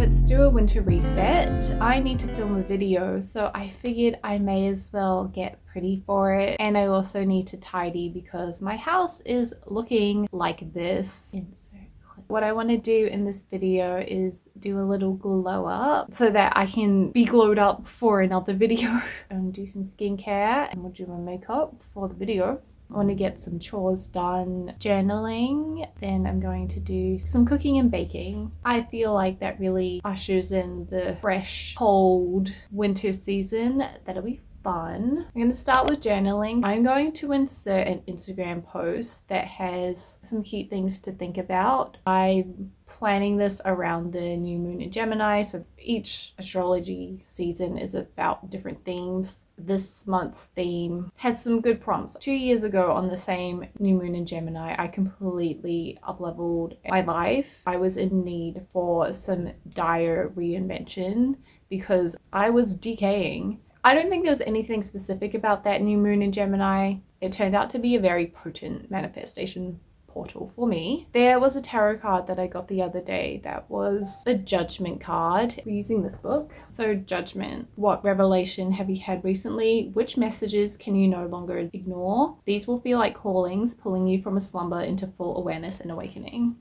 Let's do a winter reset. I need to film a video, so I figured I may as well get pretty for it. And I also need to tidy because my house is looking like this. Insert clip. What I want to do in this video is do a little glow up so that I can be glowed up for another video. And do some skincare and we'll do my makeup for the video. I want to get some chores done, journaling, then I'm going to do some cooking and baking. I feel like that really ushers in the fresh, cold winter season. That'll be fun. I'm going to start with journaling. I'm going to insert an Instagram post that has some cute things to think about. I'm planning this around the new moon in Gemini, so each astrology season is about different themes. This month's theme has some good prompts. 2 years ago on the same new moon in Gemini, I completely up-leveled my life. I was in need for some dire reinvention because I was decaying. I don't think there was anything specific about that new moon in Gemini. It turned out to be a very potent manifestation portal for me. There was a tarot card that I got the other day that was the Judgment card. We're using this book. So Judgment. What revelation have you had recently? Which messages can you no longer ignore? These will feel like callings, pulling you from a slumber into full awareness and awakening.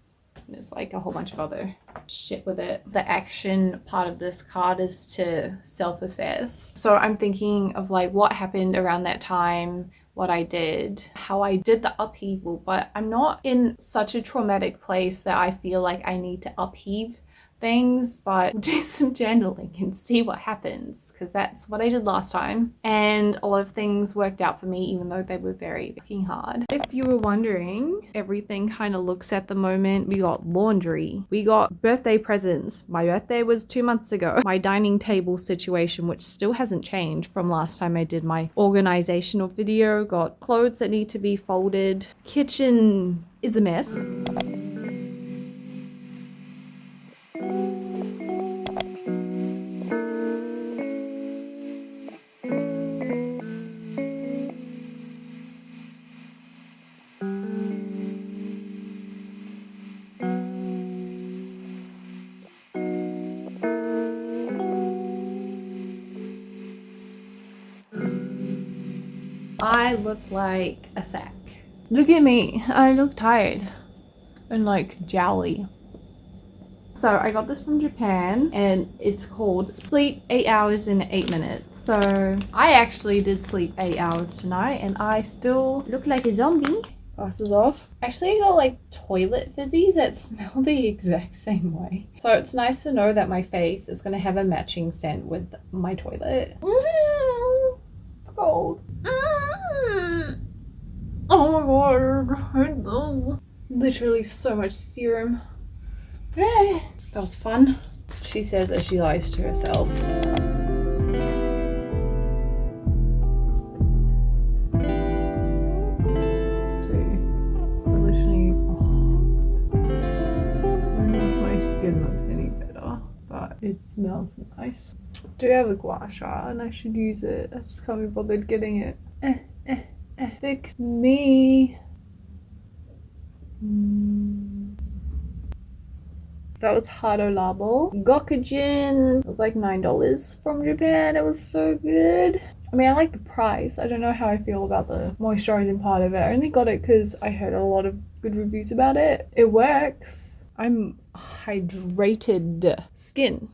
And there's like a whole bunch of other shit with it. The action part of this card is to self-assess. So I'm thinking of like what happened around that time, what I did, how I did the upheaval, but I'm not in such a traumatic place that I feel like I need to upheave things, but we'll do some journaling and see what happens because that's what I did last time and a lot of things worked out for me even though they were very fucking hard. If you were wondering, everything kind of looks at the moment. We got laundry, we got birthday presents. My birthday was 2 months ago. My dining table situation, which still hasn't changed from last time I did my organizational video, got clothes that need to be folded. Kitchen is a mess. I look like a sack. Look at me. I look tired and like jowly. So I got this from Japan and it's called Sleep 8 Hours in 8 Minutes. So I actually did sleep 8 hours tonight and I still look like a zombie. Glasses off. Actually, I got like toilet fizzies that smell the exact same way. So it's nice to know that my face is going to have a matching scent with my toilet. It's cold. Oh my god, I hate those. Literally so much serum. That was fun. She says as she lies to herself. It smells nice. I do have a gua sha and I should use it. I just can't be bothered getting it. Fix me. That was Hado Labo. Gokujin. It was like $9 from Japan. It was so good. I mean, I like the price. I don't know how I feel about the moisturizing part of it. I only got it because I heard a lot of good reviews about it. It works. I'm hydrated. Skin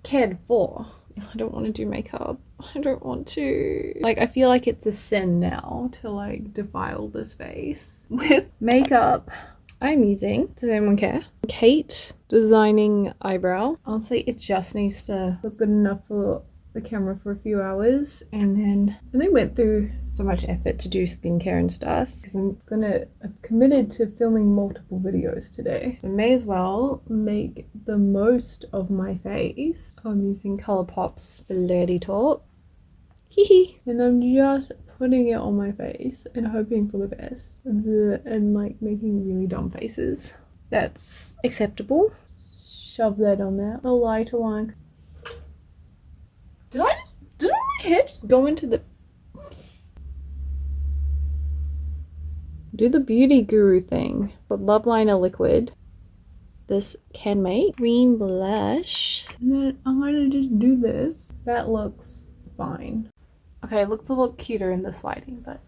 cared for. I don't want to do makeup. I don't want to. Like, I feel like it's a sin now to like defile this face with makeup. I'm using, does anyone care? Kate Designing Eyebrow. Honestly, it just needs to look good enough for the camera for a few hours, and then I went through so much effort to do skincare and stuff because I'm committed to filming multiple videos today, so may as well make the most of my face. I'm using Colourpop's Flirty Talk. Hee and I'm just putting it on my face and hoping for the best and like making really dumb faces. That's acceptable. Shove that on there. A lighter one. Did my hair just go into the... Do the beauty guru thing. But love liner liquid. this can make. Green blush. And then I'm gonna just do this. That looks fine. Okay, it looks a lot cuter in this lighting, but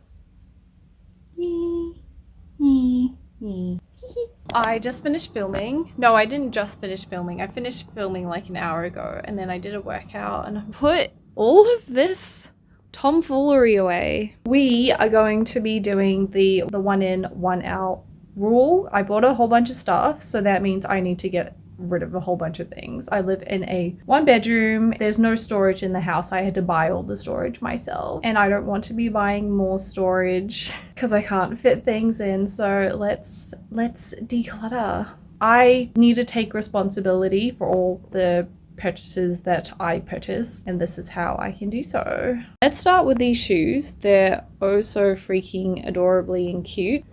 I just finished filming. No, I didn't just finish filming. I finished filming like an hour ago, and then I did a workout and I put all of this tomfoolery away. We are going to be doing the 1 in, 1 out rule. I bought a whole bunch of stuff, so that means I need to get rid of a whole bunch of things. I live in a 1-bedroom. There's no storage in the house. I had to buy all the storage myself, and I don't want to be buying more storage because I can't fit things in. So let's declutter. I need to take responsibility for all the purchases that I purchase, and this is how I can do so. Let's start with these shoes. They're oh so freaking adorably and cute.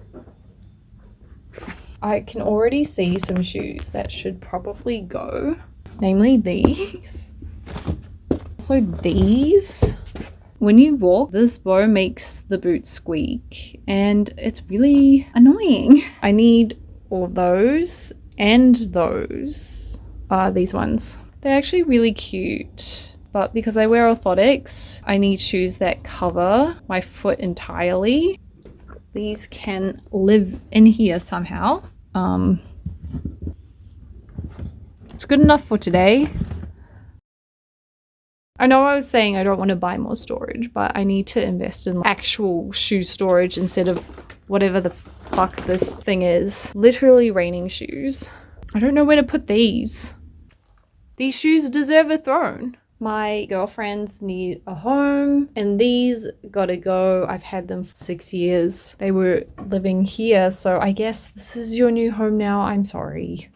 I can already see some shoes that should probably go, namely these. So these, when you walk, this bow makes the boot squeak and it's really annoying. I need all of those and those. These ones. They're actually really cute, but because I wear orthotics, I need shoes that cover my foot entirely. These can live in here somehow. It's good enough for today. I know I was saying I don't want to buy more storage, but I need to invest in actual shoe storage instead of whatever the fuck this thing is. Literally raining shoes. I don't know where to put these. These shoes deserve a throne. My girlfriends need a home, and these gotta go. I've had them for 6 years. They were living here, so I guess this is your new home now. I'm sorry.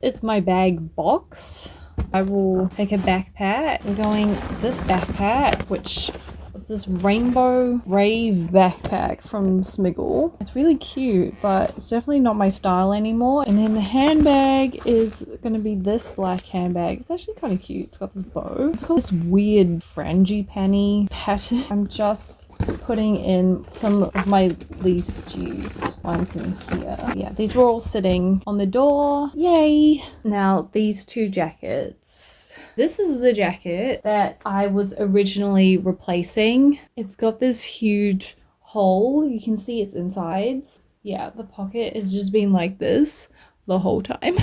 It's my bag box. I will take a backpack. We're going this backpack, which is this rainbow rave backpack from Smiggle. It's really cute, but it's definitely not my style anymore. And then the handbag is gonna be this black handbag. It's actually kind of cute. It's got this bow. It's got this weird frangipani pattern. I'm just putting in some of my least used ones in here. Yeah, these were all sitting on the door. Yay! Now these two jackets. This is the jacket that I was originally replacing. It's got this huge hole. You can see its insides. Yeah, the pocket has just been like this the whole time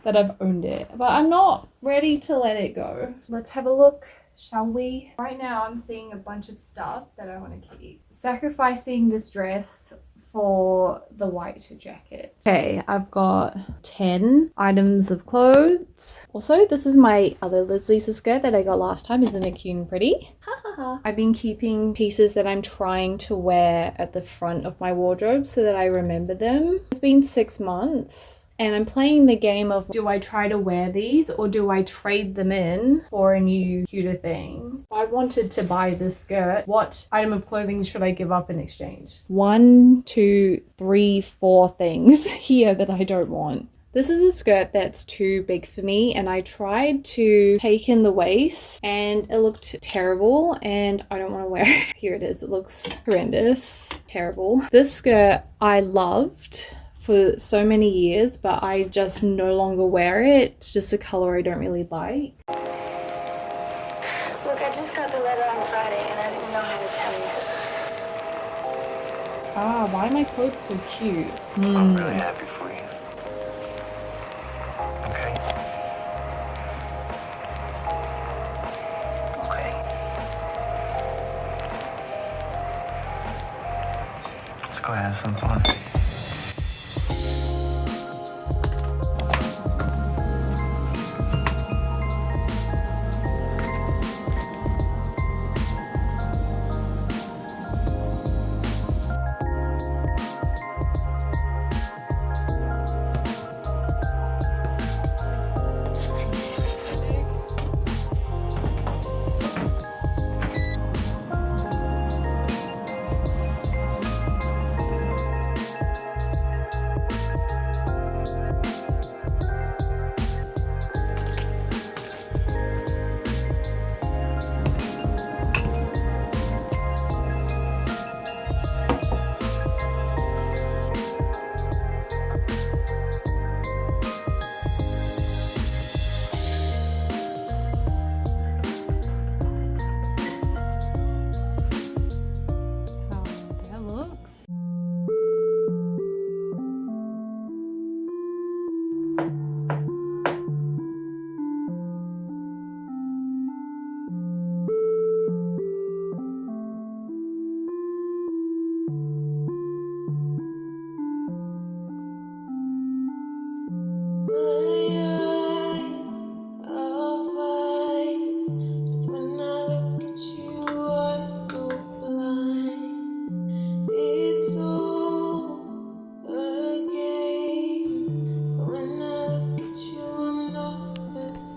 that I've owned it. But I'm not ready to let it go. Let's have a look, shall we? Right now I'm seeing a bunch of stuff that I want to keep. Sacrificing this dress for the white jacket. Okay, I've got 10 items of clothes. Also, this is my other Liz Lisa skirt that I got last time. Isn't it cute and pretty? Ha ha ha. I've been keeping pieces that I'm trying to wear at the front of my wardrobe so that I remember them. It's been 6 months. And I'm playing the game of, do I try to wear these or do I trade them in for a new cuter thing? I wanted to buy this skirt. What item of clothing should I give up in exchange? 1, 2, 3, 4 things here that I don't want. This is a skirt that's too big for me, and I tried to take in the waist and it looked terrible and I don't want to wear it. Here it is. It looks horrendous. Terrible. This skirt I loved for so many years, but I just no longer wear it. It's just a color I don't really like. Look, I just got the letter on Friday and I didn't know how to tell you. Ah, why are my clothes so cute? I'm really happy for you. Okay? Okay. Let's go have some fun.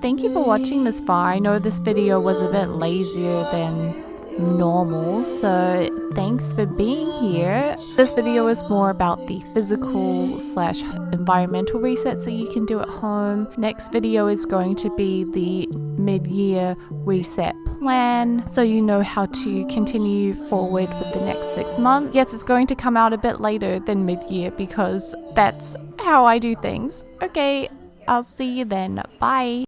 thank you for watching this far. I know this video was a bit lazier than normal, so thanks for being here. This video is more about the physical slash environmental resets that you can do at home. Next video is going to be the mid-year reset plan, so you know how to continue forward with the next 6 months. Yes, it's going to come out a bit later than mid-year because that's how I do things. Okay, I'll see you then. Bye.